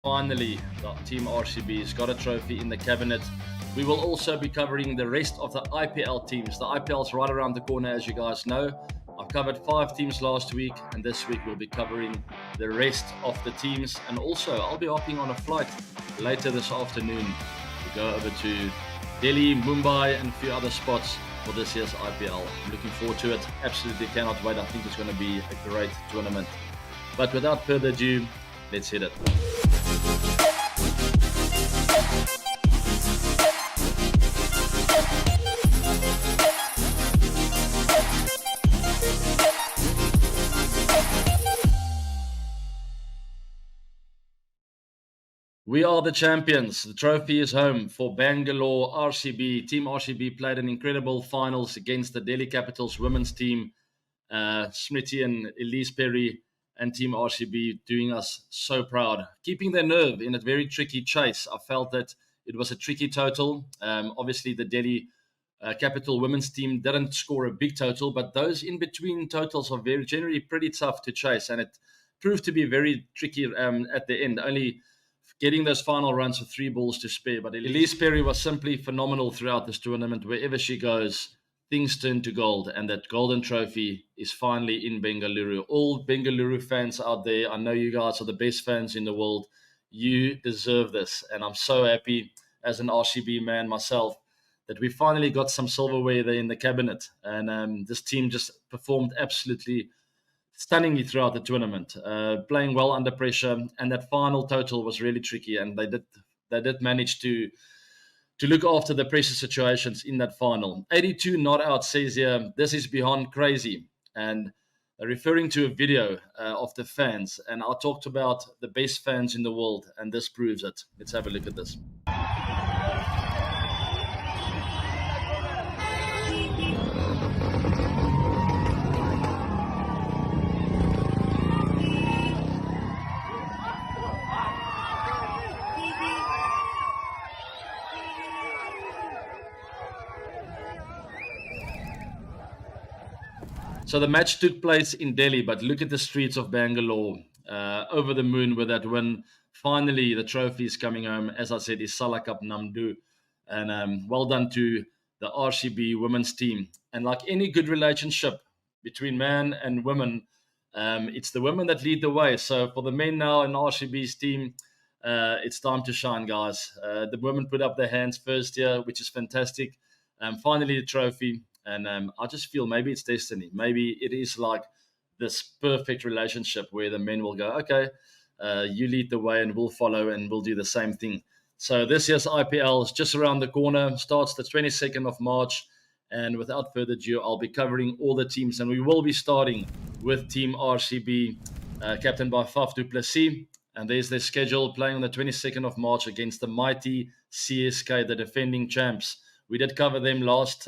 Finally, the Team RCB's got a trophy in the cabinet. We will also be covering the rest of the IPL teams. The IPL's right around the corner, as you guys know. I've covered 5 teams last week, and this week we'll be covering the rest of the teams. And also, I'll be hopping on a flight later this afternoon to go over to Delhi, Mumbai, and a few other spots for this year's IPL. I'm looking forward to it. Absolutely cannot wait. I think it's going to be a great tournament. But without further ado, let's hit it. We are the champions. The trophy is home for Bangalore RCB. Team RCB played an incredible finals against the Delhi Capitals women's team. Smriti and Elise Perry and Team RCB doing us so proud. Keeping their nerve in a very tricky chase. I felt that it was a tricky total. Obviously, the Delhi Capital women's team didn't score a big total, but those in-between totals are generally pretty tough to chase, and it proved to be very tricky at the end. Only getting those final runs with 3 balls to spare. But Elise Perry was simply phenomenal throughout this tournament. Wherever she goes, things turn to gold. And that golden trophy is finally in Bengaluru. All Bengaluru fans out there, I know you guys are the best fans in the world. You deserve this. And I'm so happy as an RCB man myself that we finally got some silverware there in the cabinet. And this team just performed absolutely stunningly throughout the tournament, playing well under pressure, and that final total was really tricky. And they did manage to look after the pressure situations in that final. 82 not out says here, this is beyond crazy. And referring to a video of the fans, and I talked about the best fans in the world, and this proves it. Let's have a look at this. So the match took place in Delhi, but look at the streets of Bangalore, over the moon with that win. Finally, the trophy is coming home. As I said, it's SALA Cup NAMDU. And well done to the RCB women's team. And like any good relationship between man and women, it's the women that lead the way. So for the men now in RCB's team, it's time to shine, guys. The women put up their hands first here, which is fantastic. Finally, the trophy. And I just feel maybe it's destiny. Maybe it is like this perfect relationship where the men will go, okay, you lead the way and we'll follow and we'll do the same thing. So this year's IPL is just around the corner, starts the 22nd of March. And without further ado, I'll be covering all the teams. And we will be starting with Team RCB, captained by Faf du Plessis. And there's their schedule, playing on the 22nd of March against the mighty CSK, the defending champs. We did cover them last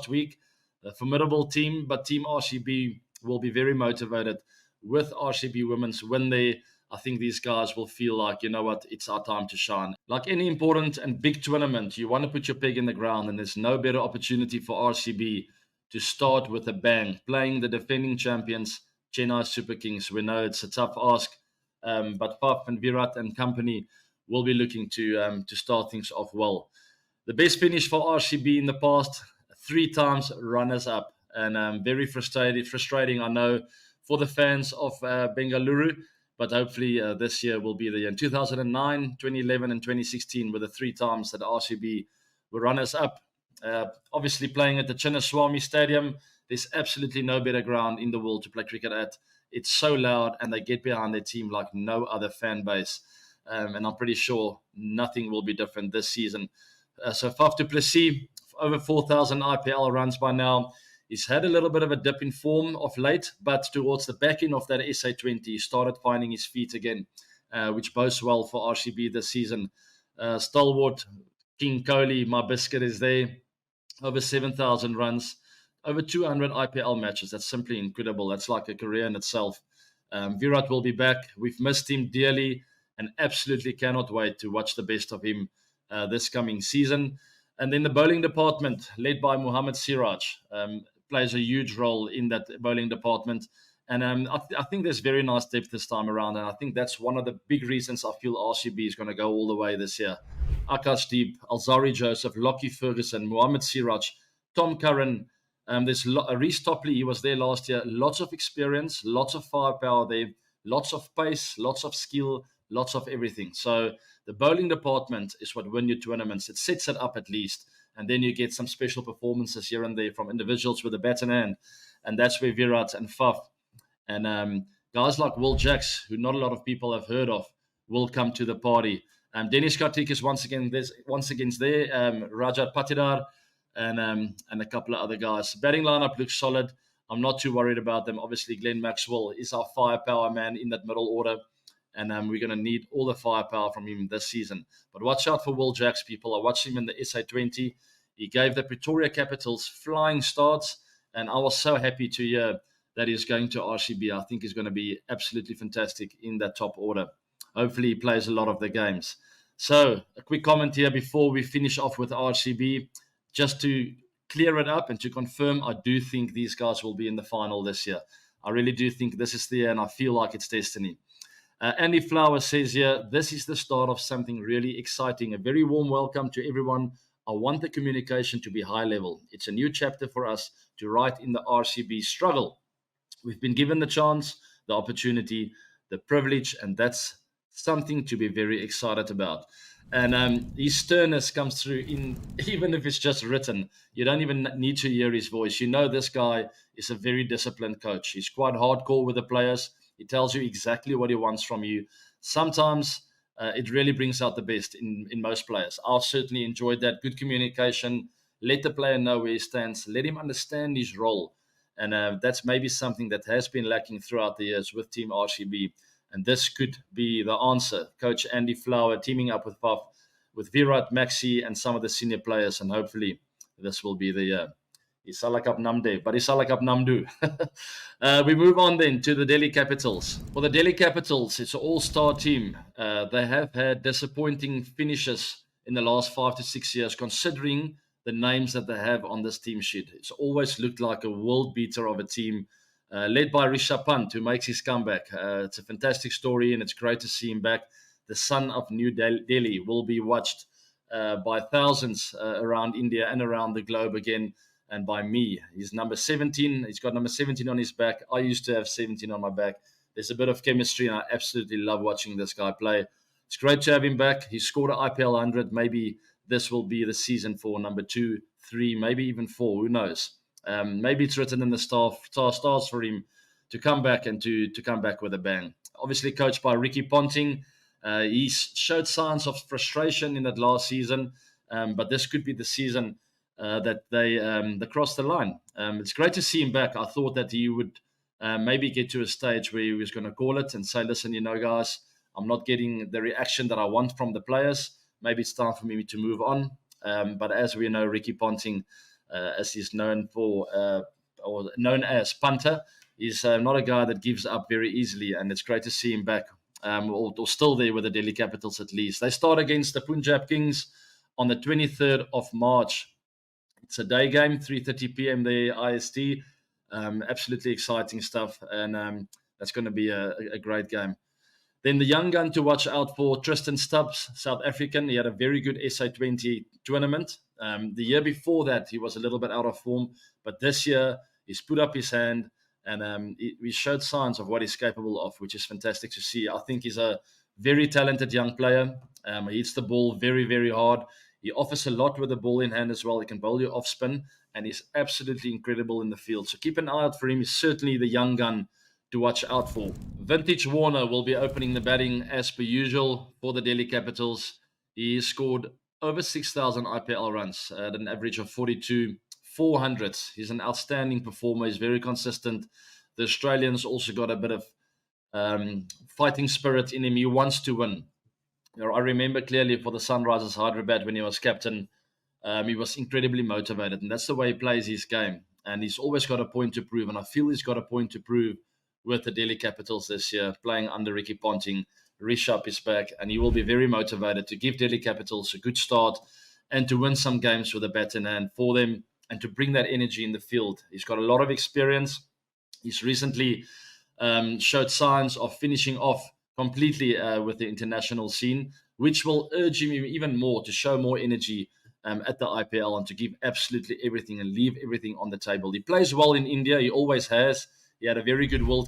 week. A formidable team, but Team RCB will be very motivated with RCB women's win there. I think these guys will feel like, you know what, it's our time to shine. Like any important and big tournament, you want to put your peg in the ground, and there's no better opportunity for RCB to start with a bang, playing the defending champions, Chennai Super Kings. We know it's a tough ask, but Faf and Virat and company will be looking to start things off well. The best finish for RCB in the past, 3 times runners-up, and very frustrating, I know, for the fans of Bengaluru, but hopefully this year will be the year. In 2009, 2011, and 2016 were the 3 times that RCB were runners-up. Obviously playing at the Chinnaswamy Stadium, there's absolutely no better ground in the world to play cricket at. It's so loud, and they get behind their team like no other fan base. And I'm pretty sure nothing will be different this season. So Faf du Plessis, over 4,000 IPL runs by now. He's had a little bit of a dip in form of late, but towards the back end of that SA20, he started finding his feet again, which bodes well for RCB this season. Stalwart King Kohli, my biscuit, is there. Over 7,000 runs, over 200 IPL matches. That's simply incredible. That's like a career in itself. Virat will be back. We've missed him dearly and absolutely cannot wait to watch the best of him this coming season. And then the bowling department, led by Mohammad Siraj, plays a huge role in that bowling department. And I think there's very nice depth this time around, and I think that's one of the big reasons I feel RCB is going to go all the way this year. Akash Deep, Alzari Joseph, Lockie Ferguson, Mohamed Siraj, Tom Curran. There's Reece Topley, he was there last year. Lots of experience, lots of firepower there, lots of pace, lots of skill, lots of everything. So the bowling department is what win your tournaments. It sets it up at least. And then you get some special performances here and there from individuals with a bat in hand. And that's where Virat and Faf and guys like Will Jacks, who not a lot of people have heard of, will come to the party. Dennis Kartik is once again there. Rajat Patidar and a couple of other guys. Batting lineup looks solid. I'm not too worried about them. Obviously, Glenn Maxwell is our firepower man in that middle order, and we're going to need all the firepower from him this season. But watch out for Will Jacks, people. I watched him in the SA20. He gave the Pretoria Capitals flying starts, and I was so happy to hear that he's going to RCB. I think he's going to be absolutely fantastic in that top order. Hopefully, he plays a lot of the games. So, a quick comment here before we finish off with RCB, just to clear it up and to confirm, I do think these guys will be in the final this year. I really do think this is the year, and I feel like it's destiny. Andy Flower says here, this is the start of something really exciting. A very warm welcome to everyone. I want the communication to be high level. It's a new chapter for us to write in the RCB struggle. We've been given the chance, the opportunity, the privilege, and that's something to be very excited about. And his sternness comes through in, even if it's just written. You don't even need to hear his voice. You know this guy is a very disciplined coach. He's quite hardcore with the players. He tells you exactly what he wants from you. Sometimes it really brings out the best in most players. I've certainly enjoyed that. Good communication. Let the player know where he stands. Let him understand his role. And that's maybe something that has been lacking throughout the years with Team RCB. And this could be the answer. Coach Andy Flower teaming up with Puff, with Virat, Maxi, and some of the senior players. And hopefully this will be the year. SALA Cup NAMDU, but SALA Cup NAMDU. We move on then to the Delhi Capitals. For the Delhi Capitals, it's an all-star team. They have had disappointing finishes in the last 5 to 6 years, considering the names that they have on this team sheet. It's always looked like a world beater of a team, led by Rishabh Pant, who makes his comeback. It's a fantastic story, and it's great to see him back. The son of New Delhi will be watched by thousands around India and around the globe again, and by me. He's number 17. He's got number 17 on his back. I used to have 17 on my back. There's a bit of chemistry, and I absolutely love watching this guy play. It's great to have him back. He scored an IPL 100. Maybe this will be the season for number 2, 3, maybe even 4. Who knows? Maybe it's written in the stars for him to come back and to come back with a bang. Obviously coached by Ricky Ponting. He showed signs of frustration in that last season, but this could be the season that they cross the line. It's great to see him back. I thought that he would maybe get to a stage where he was going to call it and say, listen, guys, I'm not getting the reaction that I want from the players. Maybe it's time for me to move on. But as we know, Ricky Ponting, as he's known for, or known as punter, is not a guy that gives up very easily. And it's great to see him back, or still there with the Delhi Capitals at least. They start against the Punjab Kings on the 23rd of March. It's a day game, 3:30 p.m. there, IST. Absolutely exciting stuff. And that's going to be a great game. Then the young gun to watch out for, Tristan Stubbs, South African. He had a very good SA20 tournament. The year before that, he was a little bit out of form. But this year, he's put up his hand and he showed signs of what he's capable of, which is fantastic to see. I think he's a very talented young player. He hits the ball very, very hard. He offers a lot with the ball in hand as well. He can bowl you off spin, and he's absolutely incredible in the field. So keep an eye out for him. He's certainly the young gun to watch out for. Vintage Warner will be opening the batting as per usual for the Delhi Capitals. He scored over 6,000 IPL runs at an average of 42, 400s. He's an outstanding performer. He's very consistent. The Australians also got a bit of fighting spirit in him. He wants to win. I remember clearly for the Sunrisers Hyderabad when he was captain, he was incredibly motivated, and that's the way he plays his game. And he's always got a point to prove, and I feel he's got a point to prove with the Delhi Capitals this year, playing under Ricky Ponting. Rishabh is back, and he will be very motivated to give Delhi Capitals a good start and to win some games with a bat in hand for them and to bring that energy in the field. He's got a lot of experience. He's recently showed signs of finishing off completely with the international scene, which will urge him even more to show more energy at the IPL and to give absolutely everything and leave everything on the table. He plays well in India. He always has. He had a very good World